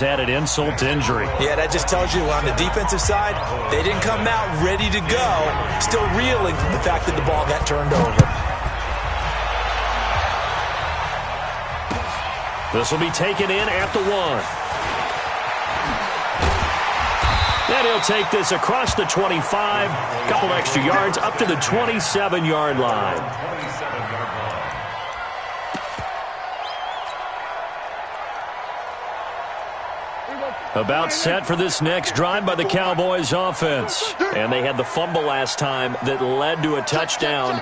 Added insult to injury. Yeah, that just tells you on the defensive side, they didn't come out ready to go, still reeling from the fact that the ball got turned over. This will be taken in at the 1. And he'll take this across the 25, couple extra yards up to the 27-yard line. About set for this next drive by the Cowboys offense. And they had the fumble last time that led to a touchdown.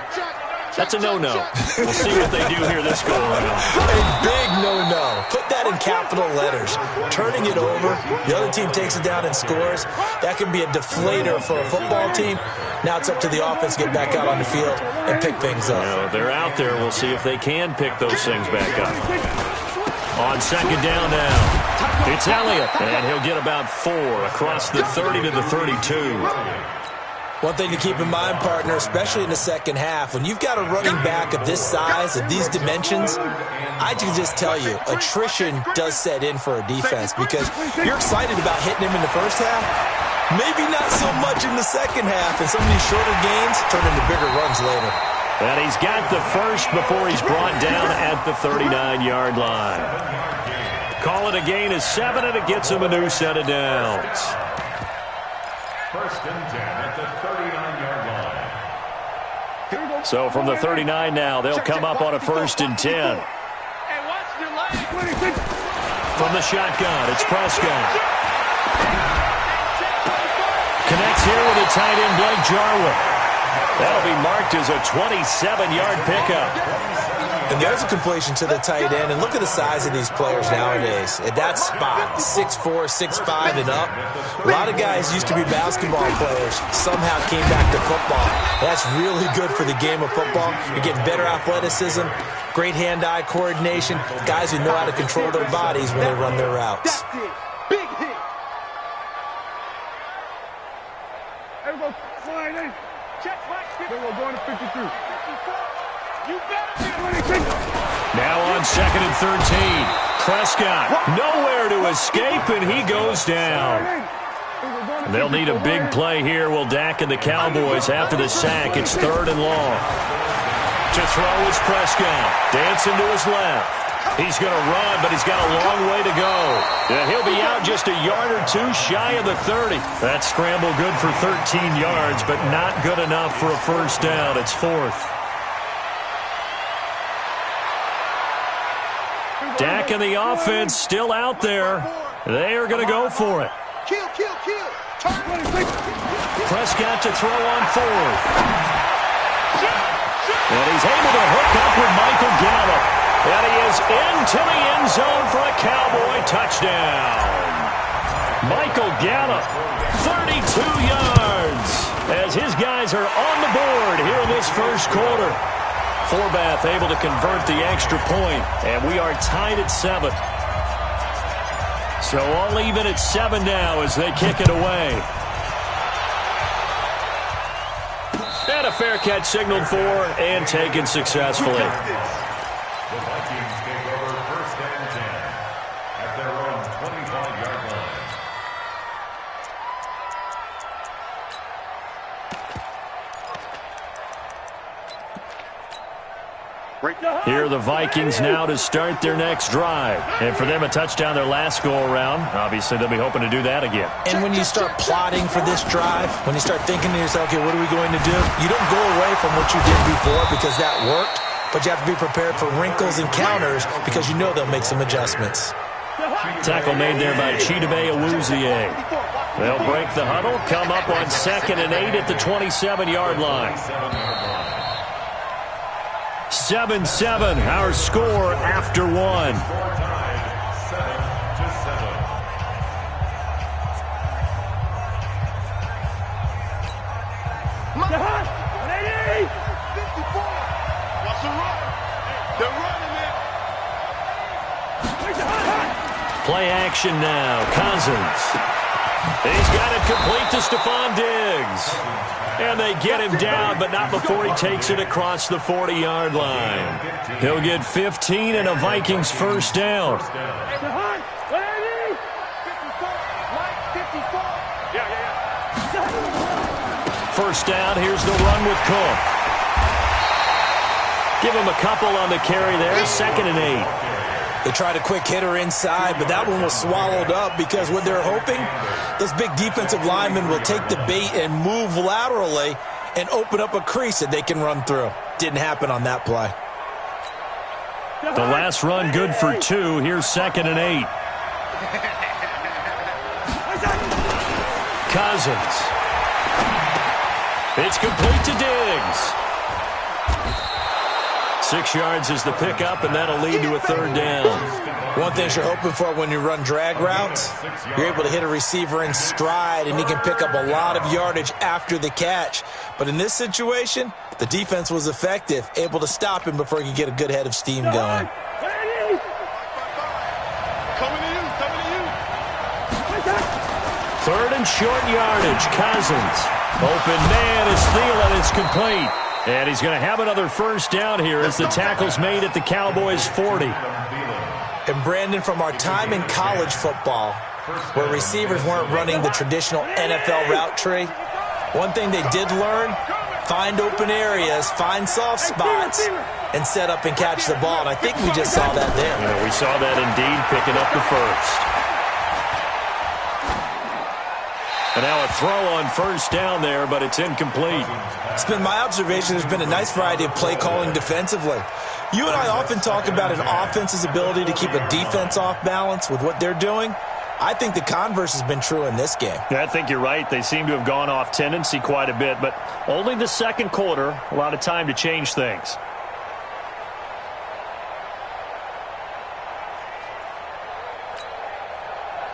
That's a no-no. We'll see what they do here this go-around. A big no-no. Put that in capital letters. Turning it over, the other team takes it down and scores. That can be a deflator for a football team. Now it's up to the offense to get back out on the field and pick things up. They're out there. We'll see if they can pick those things back up. On second down now. It's Elliott, and he'll get about 4 across the 30 to the 32. One thing to keep in mind, partner, especially in the second half, when you've got a running back of this size, of these dimensions, I can just tell you, attrition does set in for a defense because you're excited about hitting him in the first half, maybe not so much in the second half, and some of these shorter gains turn into bigger runs later. And he's got the first before he's brought down at the 39-yard line. Call it a gain of 7, and it gets him a new set of downs. First and 10 at the 39-yard line. So from the 39 now, they'll come up on a first and 10. From the shotgun, it's Prescott. Connects here with a tight end, Blake Jarwin. That'll be marked as a 27-yard pickup. And there's a completion to the tight end. And look at the size of these players nowadays. At that spot, 6'4", 6'5", and up. A lot of guys used to be basketball players, somehow came back to football. That's really good for the game of football. You get better athleticism, great hand-eye coordination, guys who know how to control their bodies when they run their routes. Big hit. Everybody, slide in. Check back. We're going to 53. Now on second and 13. Prescott nowhere to escape, and he goes down. They'll need a big play here. Will Dak and the Cowboys after the sack. It's 3rd and long. To throw is Prescott. Dancing to his left. He's going to run, but he's got a long way to go. And he'll be out just a yard or 2 shy of the 30. That scramble good for 13 yards, but not good enough for a first down. It's 4th. Dak and the offense still out there. They are going to go for it. Kill. Prescott to throw on 4th. And he's able to hook up with Michael Gallup. And he is into the end zone for a Cowboy touchdown. Michael Gallup, 32 yards, as his guys are on the board here in this first quarter. Forbath able to convert the extra point, and we are tied at 7. So all even at 7 now as they kick it away. And a fair catch signaled for and taken successfully. The Vikings take over first and 10 at their own 25-yard line. Here are the Vikings now to start their next drive. And for them, a touchdown their last go-around. Obviously, they'll be hoping to do that again. And when you start plotting for this drive, when you start thinking to yourself, okay, what are we going to do? You don't go away from what you did before because that worked, but you have to be prepared for wrinkles and counters because you know they'll make some adjustments. Tackle made there by Chidobe Awuzie. They'll break the huddle, come up on 2nd and 8 at the 27-yard line. 7-7, our score after 1. Play action now. Cousins. He's got it complete to Stephon Diggs. And they get him down, but not before he takes it across the 40-yard line. He'll get 15 and a Vikings first down. first down. Here's the run with Cook. Give him a couple on the carry there. 2nd and 8. They tried a quick hitter inside, but that one was swallowed up because what they're hoping, those big defensive linemen will take the bait and move laterally and open up a crease that they can run through. Didn't happen on that play. The last run good for 2. Here's 2nd and 8. Cousins. It's complete to Diggs. 6 yards is the pickup, and that'll lead to a 3rd down. One thing you're hoping for when you run drag routes, you're able to hit a receiver in stride, and he can pick up a lot of yardage after the catch. But in this situation, the defense was effective, able to stop him before he could get a good head of steam going. Third and short yardage. Cousins. Open man is Thielen. It's complete. And he's going to have another first down here as the tackle's made at the Cowboys' 40. And Brandon, from our time in college football, where receivers weren't running the traditional NFL route tree, one thing they did learn, find open areas, find soft spots, and set up and catch the ball. And I think we just saw that there. Yeah, we saw that indeed, picking up the first. And now a throw on first down there, but it's incomplete. It's been my observation there's been a nice variety of play calling defensively. You and I often talk about an offense's ability to keep a defense off balance with what they're doing. I think the converse has been true in this game. Yeah, I think you're right. They seem to have gone off tendency quite a bit, but only the second quarter, a lot of time to change things.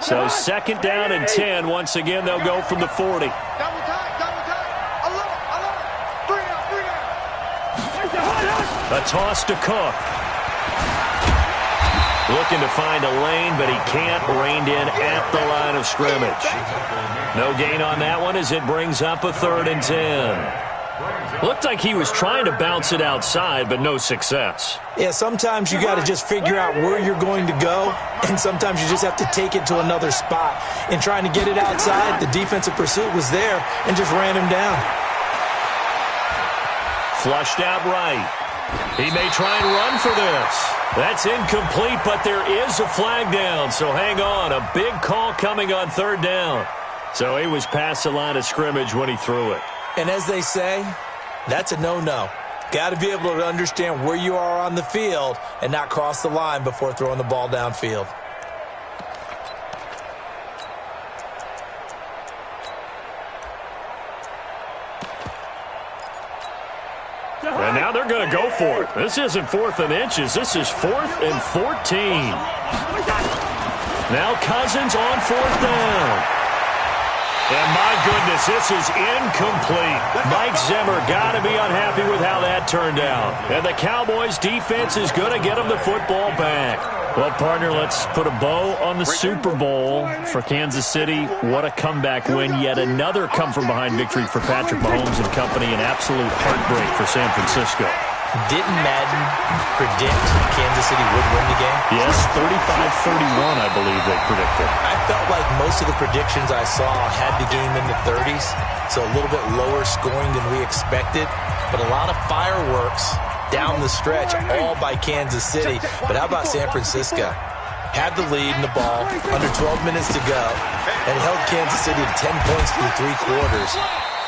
So 2nd down and 10. Once again, they'll go from the 40. A toss to Cook. Looking to find a lane, but he can't. Reined in at the line of scrimmage. No gain on that one as it brings up a 3rd and 10. Looked like he was trying to bounce it outside, but no success. Yeah, sometimes you got to just figure out where you're going to go, and sometimes you just have to take it to another spot. In trying to get it outside, the defensive pursuit was there and just ran him down. Flushed out right. He may try and run for this. That's incomplete, but there is a flag down, so hang on. A big call coming on 3rd down. So he was past the line of scrimmage when he threw it. And as they say, that's a no-no. Got to be able to understand where you are on the field and not cross the line before throwing the ball downfield. And now they're going to go for it. This isn't 4th and inches. This is 4th and 14. Now Cousins on 4th down. And my goodness, this is incomplete. Mike Zimmer got to be unhappy with how that turned out. And the Cowboys' defense is going to get them the football back. Well, partner, let's put a bow on the Super Bowl for Kansas City. What a comeback win. Yet another come-from-behind victory for Patrick Mahomes and company. An absolute heartbreak for San Francisco. Didn't Madden predict Kansas City would win the game? Yes, 35-31, I believe they predicted. I felt like most of the predictions I saw had the game in the 30s, so a little bit lower scoring than we expected, but a lot of fireworks down the stretch, all by Kansas City. But how about San Francisco? Had the lead in the ball, under 12 minutes to go, and held Kansas City to 10 points through 3 quarters.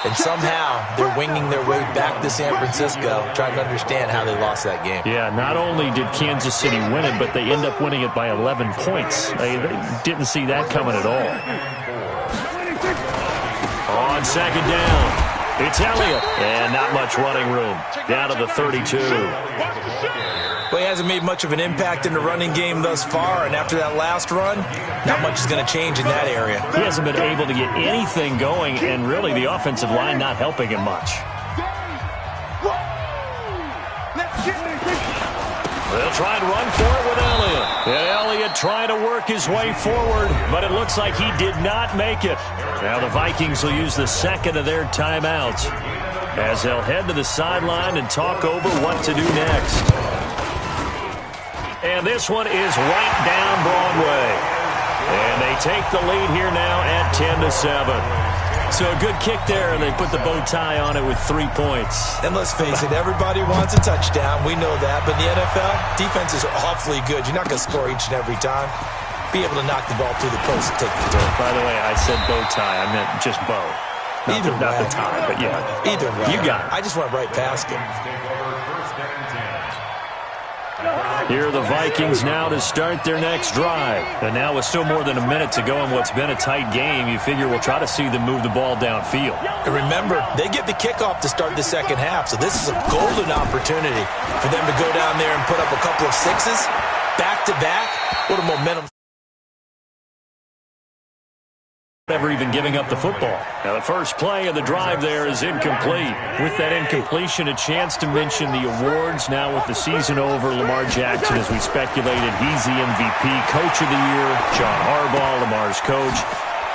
And somehow they're winging their way back to San Francisco, trying to understand how they lost that game. Yeah, not only did Kansas City win it, but they end up winning it by 11 points. They didn't see that coming at all. On 2nd down, it's Elliott. And not much running room. Down to the 32. Well, he hasn't made much of an impact in the running game thus far, and after that last run, not much is going to change in that area. He hasn't been able to get anything going, and really the offensive line not helping him much. They'll try and run for it with Elliott. And Elliott trying to work his way forward, but it looks like he did not make it. Now the Vikings will use the 2nd of their timeouts as they'll head to the sideline and talk over what to do next. And this one is right down Broadway. And they take the lead here now at 10-7. So a good kick there, and they put the bow tie on it with 3 points. And let's face it, everybody wants a touchdown. We know that. But in the NFL, defenses are awfully good. You're not going to score each and every time. Be able to knock the ball through the post and take the turn. By the way, I said bow tie. I meant just bow. Not the tie, but yeah. Either way. You got it. I just went right past him. Here are the Vikings now to start their next drive. And now with still more than a minute to go in what's been a tight game, you figure we'll try to see them move the ball downfield. And remember, they get the kickoff to start the second half, so this is a golden opportunity for them to go down there and put up a couple of sixes, back-to-back. What a momentum. Never even giving up the football. Now the first play of the drive there is incomplete. With that incompletion, a chance to mention the awards. Now with the season over, Lamar Jackson, as we speculated, he's the MVP, Coach of the Year. John Harbaugh, Lamar's coach.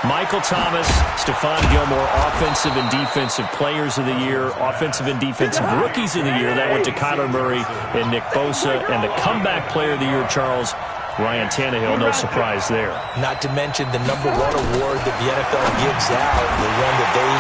Michael Thomas, Stephon Gilmore, Offensive and Defensive Players of the Year, Offensive and Defensive Rookies of the Year. That went to Kyler Murray and Nick Bosa. And the Comeback Player of the Year, Charles, Ryan Tannehill, no surprise there. Not to mention the #1 award that the NFL gives out, the one that they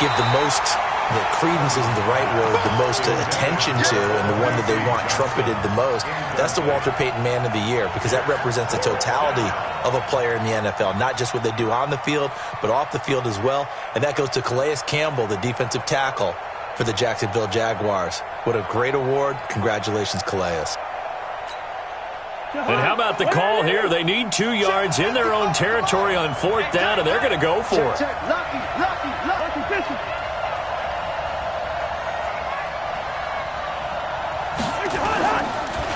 give the most, the credence isn't the right word, the most attention to, and the one that they want trumpeted the most. That's the Walter Payton Man of the Year, because that represents the totality of a player in the NFL, not just what they do on the field, but off the field as well. And that goes to Calais Campbell, the defensive tackle for the Jacksonville Jaguars. What a great award. Congratulations, Calais. And how about the call here? They need 2 yards in their own territory on 4th down, and they're going to go for it.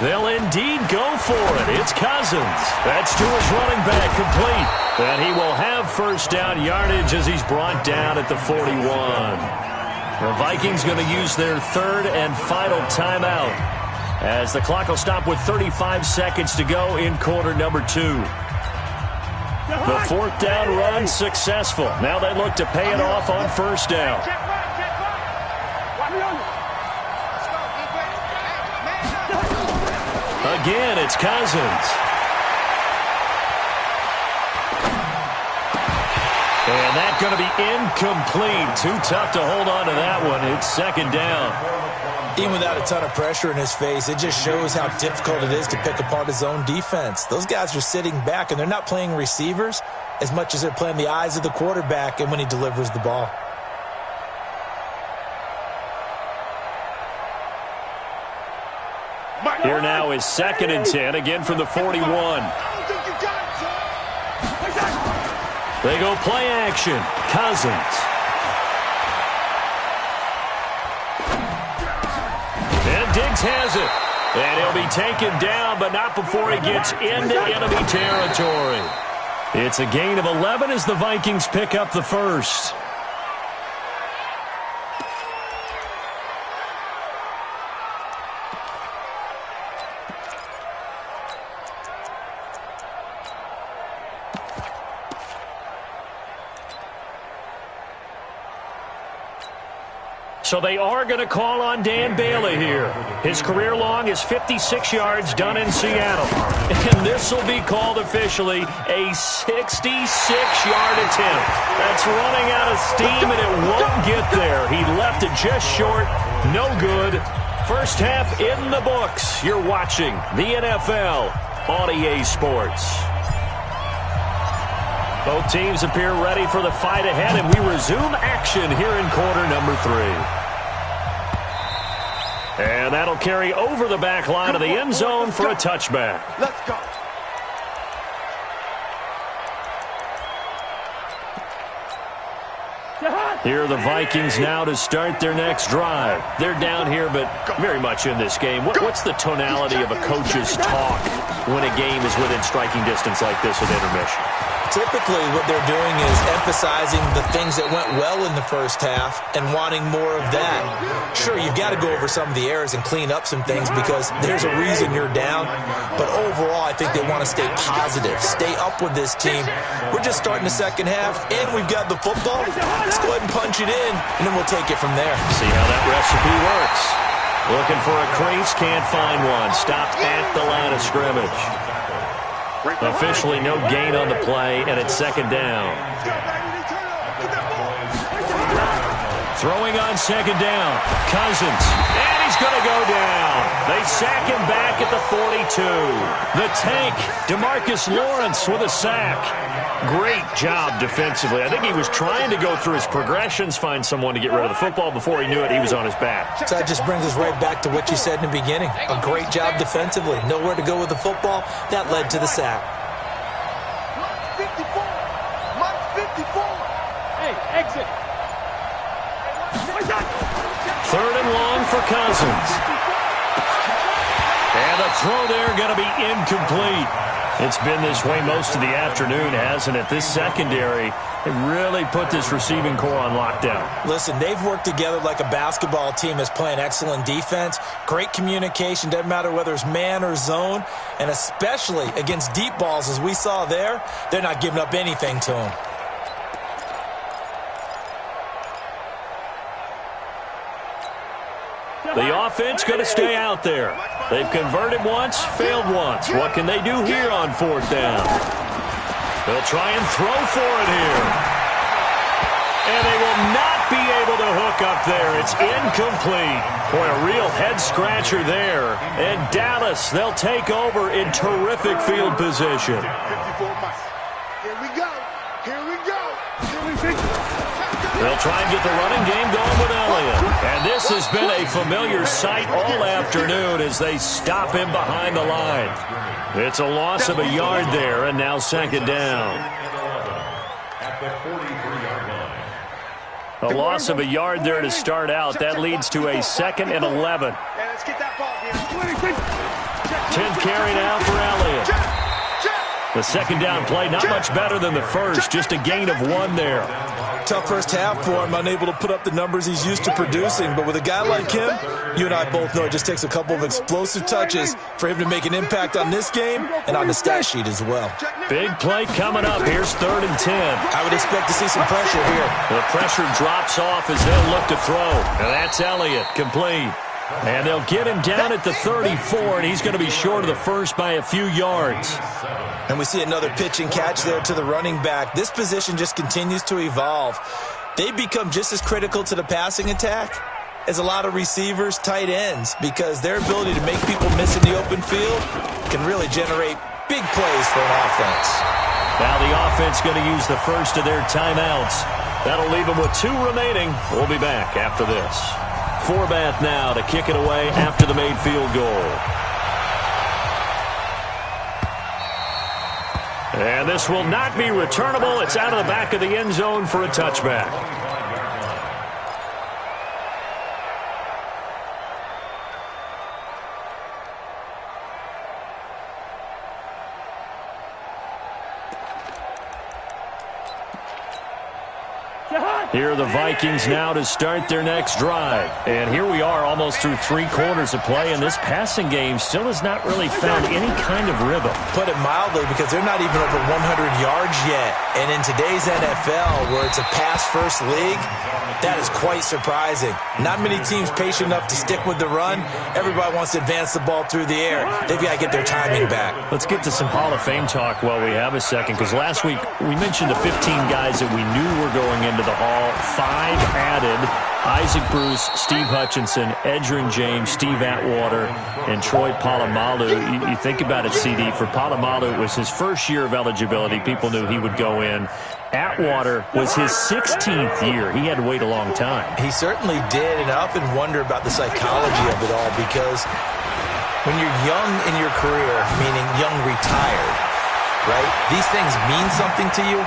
They'll indeed go for it. It's Cousins. That's to his running back, complete. And he will have first down yardage as he's brought down at the 41. The Vikings going to use their 3rd and final timeout, as the clock will stop with 35 seconds to go in quarter number 2. The 4th down run successful. Now they look to pay it off on 1st down. Again, it's Cousins. And that's going to be incomplete. Too tough to hold on to that one. It's 2nd down. Even without a ton of pressure in his face, it just shows how difficult it is to pick apart his own defense. Those guys are sitting back, and they're not playing receivers as much as they're playing the eyes of the quarterback and when he delivers the ball. Here now is 2nd and 10, again from the 41. They go play action. Cousins. And Diggs has it. And he'll be taken down, but not before he gets into enemy territory. It's a gain of 11 as the Vikings pick up the first. So they are going to call on Dan Bailey here. His career long is 56 yards done in Seattle. And this will be called officially a 66-yard attempt. That's running out of steam, and it won't get there. He left it just short. No good. First half in the books. You're watching the NFL on EA Sports. Both teams appear ready for the fight ahead, and we resume action here in quarter number 3. And that'll carry over the back line of the end zone for a touchback. Let's go. Here are the Vikings now to start their next drive. They're down here, but very much in this game. What's the tonality of a coach's talk when a game is within striking distance like this at intermission? Typically, what they're doing is emphasizing the things that went well in the first half and wanting more of that. Sure, you've got to go over some of the errors and clean up some things because there's a reason you're down. But overall, I think they want to stay positive, stay up with this team. We're just starting the second half, and we've got the football. Let's go ahead and punch it in, and then we'll take it from there. See how that recipe works. Looking for a crease, can't find one. Stopped at the line of scrimmage. Officially no gain on the play, and it's 2nd down. Throwing on second down. Cousins. And he's going to go down. They sack him back at the 42. The tank, DeMarcus Lawrence with a sack. Great job defensively. I think he was trying to go through his progressions, find someone to get rid of the football. Before he knew it, he was on his back. So that just brings us right back to what you said in the beginning. A great job defensively. Nowhere to go with the football. That led to the sack. 54. Mike 54. Hey, exit. Third and long for Cousins. And the throw there going to be incomplete. It's been this way most of the afternoon, hasn't it? This secondary, they really put this receiving core on lockdown. Listen, they've worked together like a basketball team that's playing excellent defense. Great communication, doesn't matter whether it's man or zone. And especially against deep balls, as we saw there, they're not giving up anything to them. The offense going to stay out there. They've converted once, failed once. What can they do here on fourth down? They'll try and throw for it here. And they will not be able to hook up there. It's incomplete. Boy, a real head-scratcher there. And Dallas, they'll take over in terrific field position. Here we go. Here we go. They'll try and get the running game going with Elliott. And this has been a familiar sight all afternoon as they stop him behind the line. It's a loss of a yard there, and now second down. At the 43-yard line. A loss of a yard there to start out. That leads to a 2nd and 11. Let's get that ball here. 10th carry now for Elliott. The second down play, not much better than the first, just a gain of 1 there. Tough first half for him, unable to put up the numbers he's used to producing. But with a guy like him, you and I both know it just takes a couple of explosive touches for him to make an impact on this game and on the stat sheet as well. Big play coming up. Here's 3rd and 10. I would expect to see some pressure here. The pressure drops off as they'll look to throw. And that's Elliott, complete. And they'll get him down at the 34, and he's going to be short of the first by a few yards. And we see another pitch and catch there to the running back. This position just continues to evolve. They become just as critical to the passing attack as a lot of receivers, tight ends, because their ability to make people miss in the open field can really generate big plays for an offense. Now the offense going to use the first of their timeouts. That'll leave them with 2 remaining. We'll be back after this. Forbath now to kick it away after the made field goal. And this will not be returnable. It's out of the back of the end zone for a touchback. Here are the Vikings now to start their next drive. And here we are almost through 3 quarters of play, and this passing game still has not really found any kind of rhythm. Put it mildly, because they're not even over 100 yards yet. And in today's NFL, where it's a pass-first league, that is quite surprising. Not many teams patient enough to stick with the run. Everybody wants to advance the ball through the air. They've got to get their timing back. Let's get to some Hall of Fame talk while we have a second, because last week we mentioned the 15 guys that we knew were going into the Hall. 5 added: Isaac Bruce, Steve Hutchinson, Edgerrin James, Steve Atwater, and Troy Polamalu. You think about it, CD. For Polamalu, it was his first year of eligibility. People knew he would go in. Atwater was his 16th year. He had to wait a long time. He certainly did, and I often wonder about the psychology of it all, because when you're young in your career, meaning young retired, right, these things mean something to you.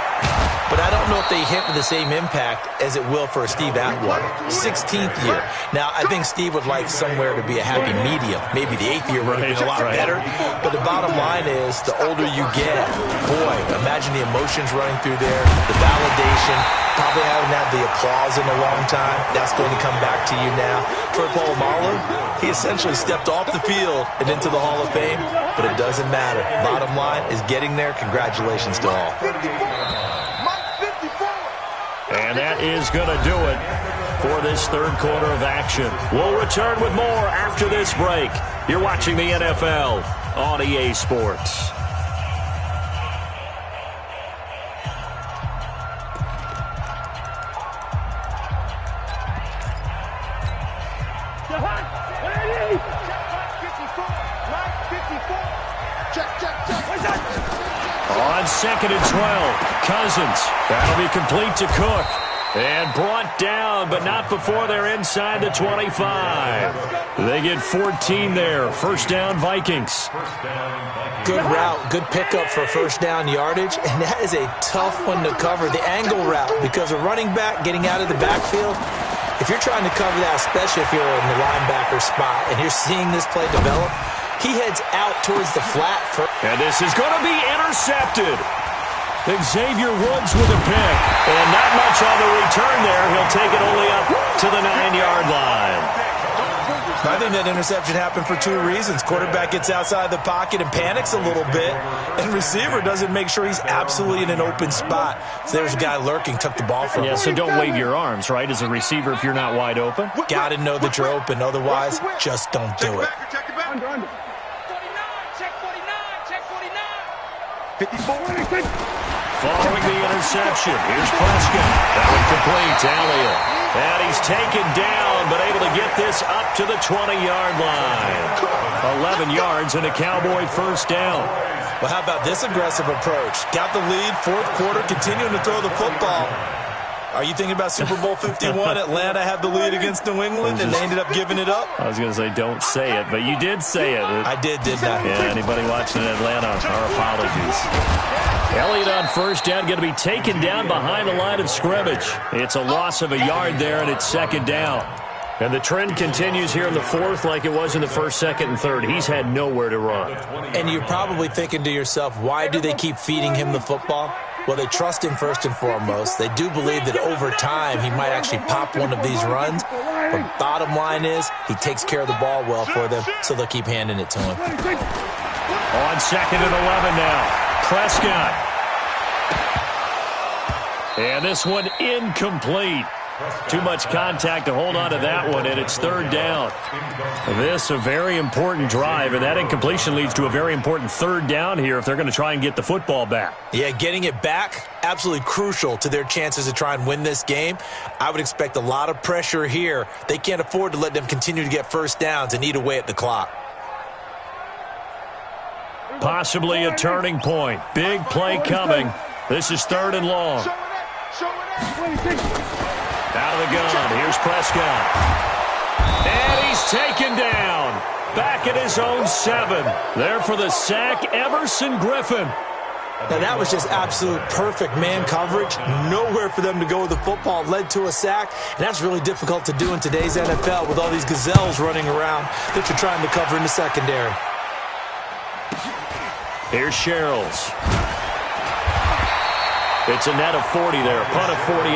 But I don't know if they hit with the same impact as it will for Steve Atwater. 16th year. Now, I think Steve would like somewhere to be a happy medium. Maybe the 8th year would have been a lot better. But the bottom line is, the older you get, boy, imagine the emotions running through there, the validation, probably haven't had the applause in a long time. That's going to come back to you now. Troy Polamalu, he essentially stepped off the field and into the Hall of Fame, but it doesn't matter. Bottom line is getting there. Congratulations to all. And that is going to do it for this 3rd quarter of action. We'll return with more after this break. You're watching the NFL on EA Sports. 2nd and 12. Cousins. That'll be complete to Cook. And brought down, but not before they're inside the 25. They get 14 there. First down, Vikings. Good route, good pickup for first down yardage, and that is a tough one to cover, the angle route, because a running back getting out of the backfield, if you're trying to cover that, especially if you're in the linebacker spot, and you're seeing this play develop, he heads out towards the flat. And this is going to be intercepted. Xavier Woods with a pick. And not much on the return there. He'll take it only up to the 9-yard line. I think that interception happened for two reasons. Quarterback gets outside the pocket and panics a little bit, and receiver doesn't make sure he's absolutely in an open spot. So there's a guy lurking, took the ball from him. Yeah, so don't wave your arms, right, as a receiver if you're not wide open? Got to know that you're open. Otherwise, just don't do it. Under. 54. Following the interception, here's Prescott. That one complete to Elliott. And he's taken down, but able to get this up to the 20-yard line. 11 yards and a Cowboy first down. Well, how about this aggressive approach? Got the lead, fourth quarter, continuing to throw the football. Are you thinking about Super Bowl 51? Atlanta had the lead against New England, and they ended up giving it up? I was going to say, don't say it, but you did say it. I did I? Yeah, anybody watching in Atlanta, our apologies. Elliott on first down, going to be taken down behind the line of scrimmage. It's a loss of a yard there, and it's second down. And the trend continues here in the fourth like it was in the first, second, and third. He's had nowhere to run. And you're probably thinking to yourself, why do they keep feeding him the football? Well, they trust him first and foremost. They do believe that over time he might actually pop one of these runs. But bottom line is he takes care of the ball well for them, so they'll keep handing it to him. On 2nd and 11 now. Prescott. And this one incomplete. Too much contact to hold on to that one, and it's third down. This a very important drive, and that incompletion leads to a very important third down here if they're going to try and get the football back. Yeah, getting it back, absolutely crucial to their chances to try and win this game. I would expect a lot of pressure here. They can't afford to let them continue to get first downs and eat away at the clock. Possibly a turning point. Big play coming. This is 3rd and long. Out of the gun, here's Prescott. And he's taken down. Back at his own 7. There for the sack, Everson Griffin. Now that was just absolute perfect man coverage. Nowhere for them to go with the football. Led to a sack. And that's really difficult to do in today's NFL with all these gazelles running around that you're trying to cover in the secondary. Here's Sherrills. It's a net of 40 there, a punt of 48,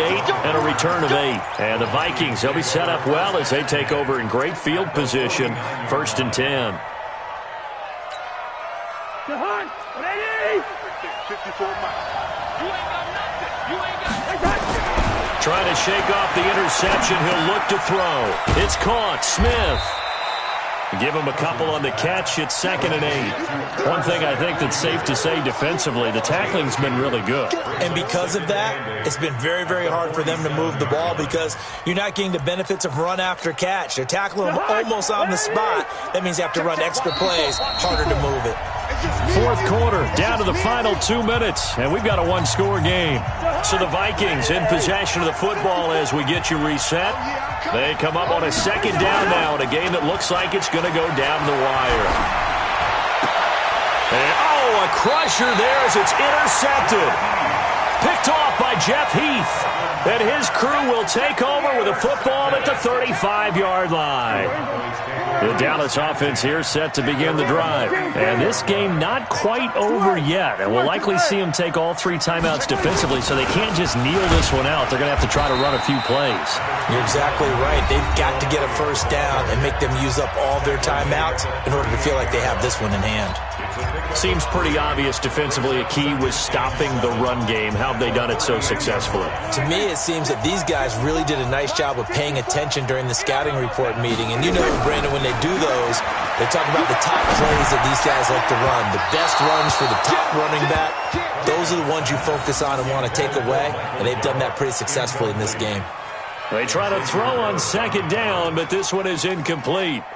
and a return of 8. And the Vikings, they'll be set up well as they take over in great field position. 1st and 10. Trying to shake off the interception. He'll look to throw. It's caught. Smith. Give him a couple on the catch. It's 2nd and 8. One thing I think that's safe to say defensively, the tackling's been really good. And because of that, it's been very, very hard for them to move the ball because you're not getting the benefits of run after catch. They're tackling them almost on the spot. That means you have to run extra plays, harder to move it. Fourth quarter, down to the final 2 minutes, and we've got a one-score game. So the Vikings in possession of the football as we get you reset. They come up on a 2nd down now in a game that looks like it's going to go down the wire. And, a crusher there as it's intercepted. Picked off by Jeff Heath. And his crew will take over with a football at the 35-yard line. The Dallas offense here set to begin the drive. And this game not quite over yet. And we'll likely see them take all 3 timeouts defensively, so they can't just kneel this one out. They're going to have to try to run a few plays. You're exactly right. They've got to get a first down and make them use up all their timeouts in order to feel like they have this one in hand. Seems pretty obvious defensively a key was stopping the run game. How have they done it so successfully? To me, it seems that these guys really did a nice job of paying attention during the scouting report meeting. And you know, Brandon, when they do those, they talk about the top plays that these guys like to run. The best runs for the top running back, those are the ones you focus on and want to take away. And they've done that pretty successfully in this game. They try to throw on 2nd down, but this one is incomplete.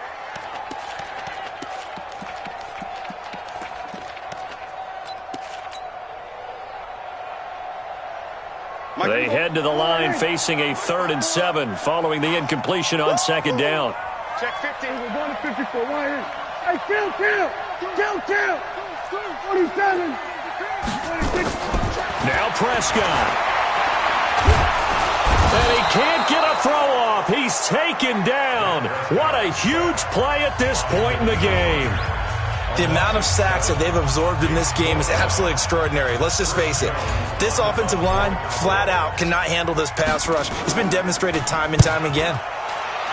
They head to the line facing a 3rd and 7 following the incompletion on 2nd down. Check 50. We're going to 54. Right here. Hey, kill. 47. 26. Now Prescott. And he can't get a throw off. He's taken down. What a huge play at this point in the game. The amount of sacks that they've absorbed in this game is absolutely extraordinary. Let's just face it. This offensive line, flat out, cannot handle this pass rush. It's been demonstrated time and time again.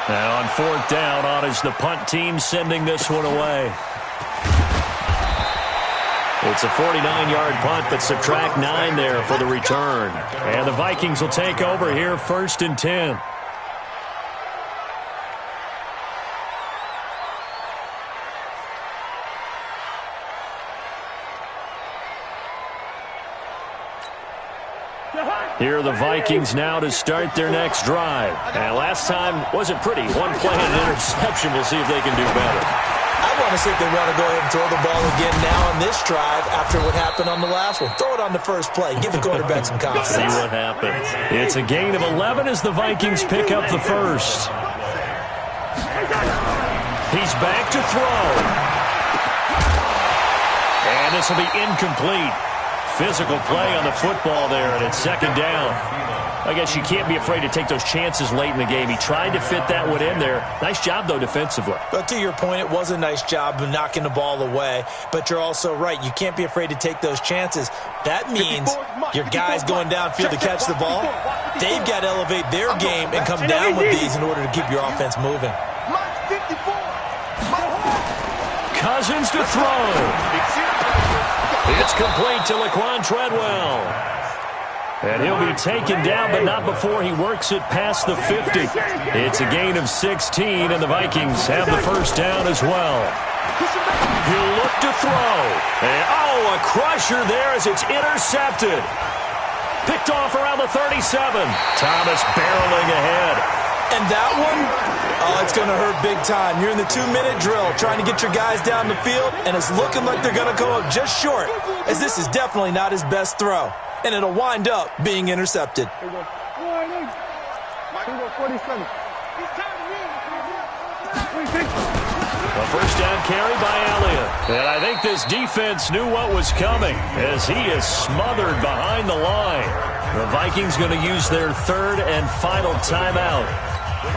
Now on 4th down, on is the punt team sending this one away. It's a 49-yard punt, but subtract 9 there for the return. And the Vikings will take over here 1st and 10. Here are the Vikings now to start their next drive. And last time wasn't pretty. One play and an interception. We'll see if they can do better. I want to see if they want to go ahead and throw the ball again now on this drive after what happened on the last one. Throw it on the first play. Give the quarterback some confidence. See what happens. It's a gain of 11 as the Vikings pick up the first. He's back to throw. And this will be incomplete. Physical play on the football there, and it's 2nd down. I guess you can't be afraid to take those chances late in the game. He tried to fit that one in there. Nice job, though, defensively. But to your point, it was a nice job of knocking the ball away. But you're also right. You can't be afraid to take those chances. That means your guys going downfield to catch the ball, they've got to elevate their game and come down with these in order to keep your offense moving. Cousins to throw. It's complete to Laquan Treadwell. And he'll be taken down, but not before he works it past the 50. It's a gain of 16, and the Vikings have the first down as well. He'll look to throw. And, a crusher there as it's intercepted. Picked off around the 37. Thomas barreling ahead. And that one, it's going to hurt big time. You're in the 2-minute drill trying to get your guys down the field, and it's looking like they're going to come up just short, as this is definitely not his best throw. And it'll wind up being intercepted. Here we go. 47. A first down carry by Elliott. And I think this defense knew what was coming as he is smothered behind the line. The Vikings going to use their 3rd and final timeout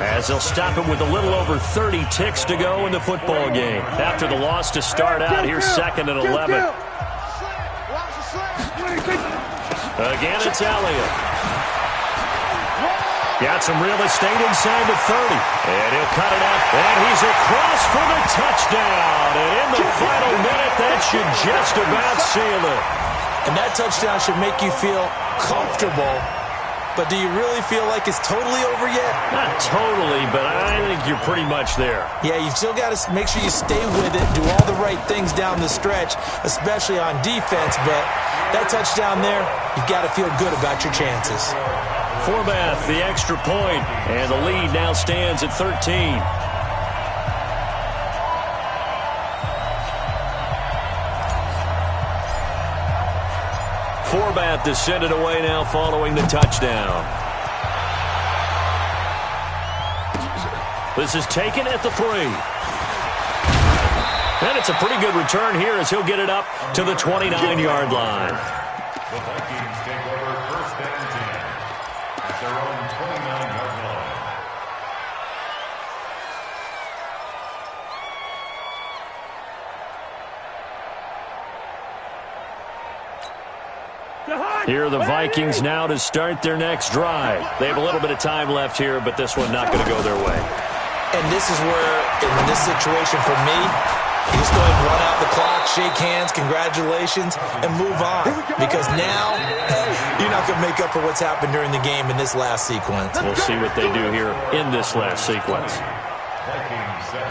as they'll stop it with a little over 30 ticks to go in the football game. After the loss to start out, here's 2nd and 11. Again, it's Elliott. Got some real estate inside the 30. And he'll cut it up. And he's across for the touchdown. And in the final minute, that should just about seal it. And that touchdown should make you feel comfortable. But do you really feel like it's totally over yet? Not totally, but I think you're pretty much there. Yeah, you still got to make sure you stay with it, do all the right things down the stretch, especially on defense. But that touchdown there, you've got to feel good about your chances. Forbath, the extra point, and the lead now stands at 13. Forbath to send it away now following the touchdown. This is taken at the 3. And it's a pretty good return here as he'll get it up to the 29-yard line. The Vikings take over 1st and 10 at their own 29-yard line. Here are the Vikings now to start their next drive. They have a little bit of time left here, but this one not going to go their way. And this is where, in this situation for me, you just go ahead and run out the clock, shake hands, congratulations, and move on. Because now, you're not going to make up for what's happened during the game in this last sequence. We'll see what they do here in this last sequence. Vikings set